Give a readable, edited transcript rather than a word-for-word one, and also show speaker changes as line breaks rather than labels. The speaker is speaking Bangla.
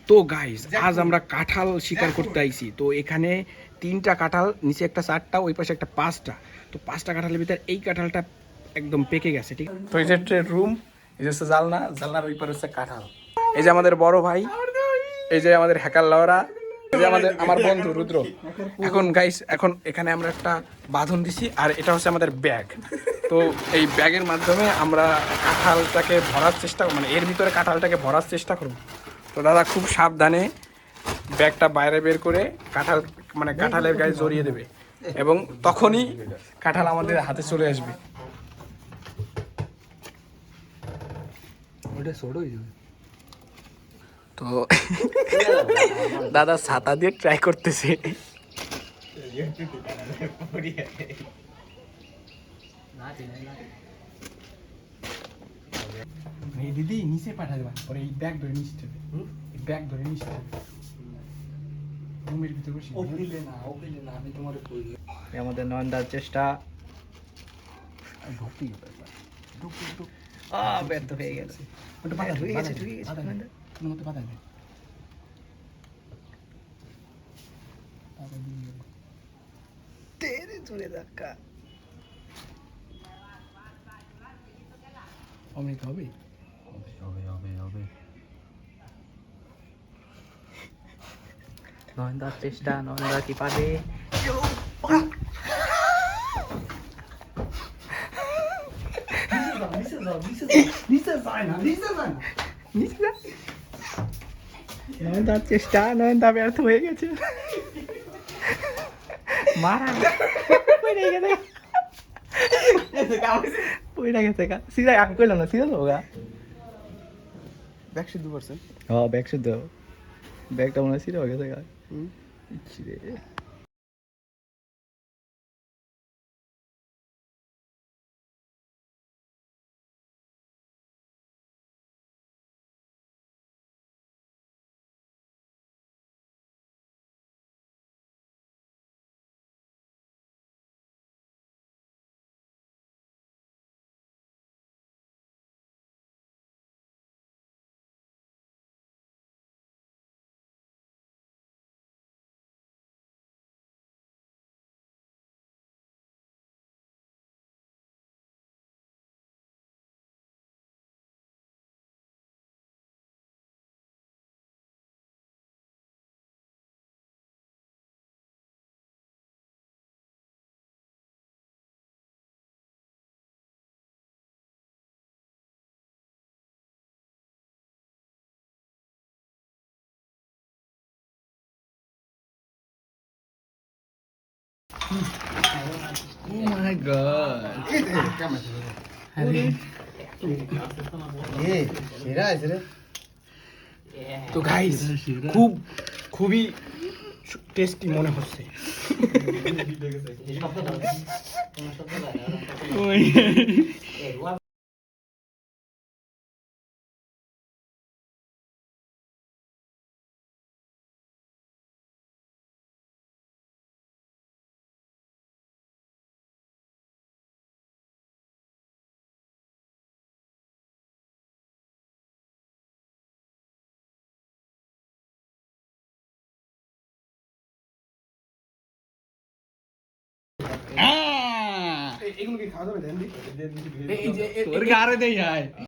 তো গাইস আজ আমরা কাঁঠাল শিকার করতে আইছি। তো এখানে 3টা কাঁঠাল, নিচে একটা 4টা, ওই পাশে একটা 5টা। তো 5টা কাঁঠালের ভিতরে এই কাঁঠালটা একদম পেকে গেছে, ঠিক। তো এই যে রুম, এই যে হচ্ছে জালনা, জালনার ওই পারে হচ্ছে কাঁঠাল। এই যে আমাদের বড় ভাই, এই যে আমাদের হ্যাকার লাউরা, এই যে আমার বন্ধু রুদ্র। এখন গাইস, এখন এখানে আমরা একটা বাঁধন দিছি, আর এটা হচ্ছে আমাদের ব্যাগ। তো এই ব্যাগের মাধ্যমে আমরা কাঁঠালটাকে ভরার চেষ্টা, মানে এর ভিতরে কাঁঠালটাকে ভরার চেষ্টা করব। তো দাদা খুব সাবধানে ব্যাগটা বাইরে বের করে কাঁঠাল, মানে কাঁঠালের গায়ে জড়িয়ে দেবে, এবং তখনই কাঁঠাল আমাদের হাতে চলে আসবে। তো দাদা ছাতা দিয়ে ট্রাই করতেছে। দিদি নিচে পাঠা দেবা, পরে এই ব্যাগ ধরে নিচে যাবে, এই ব্যাগ ধরে নিচে যাবে রুমের ভিতরে বসে। আমি তোমার
আমাদের নয়নদার চেষ্টা
ঢুকতেই হবে।
ব্যর্থ হয়ে গেছে।
ওটা পাতা
ঢুকে গেছে, ঢুকে গেছে।
কোনো মতো পাতা দেয়।
তেরে জোরে ধাক্কা।
অমৃত হবে।
নয়নদার চেষ্টা, নয়নদা কি পারে? নয়নদার চেষ্টা, নয়নদা ব্যর্থ হয়ে গেছে। মারা পড়ে গেছে, পড়ে গেছে। সিধা আগ কইলাম না, সিধা তো গা।
ব্যাগ সিদ্ধ করছেন?
হ্যাঁ, ব্যাগ শুদ্ধ। ব্যাগটা মনে হয় সিধা হয়ে গেছে গা। ইচ্ছি রে। Oh my god.
তো গাইস খুবই টেস্টি মনে হচ্ছে। এগুলো কি খাওয়া যাবে? দেন দি। এই যে
তোর গারে দেই আয়।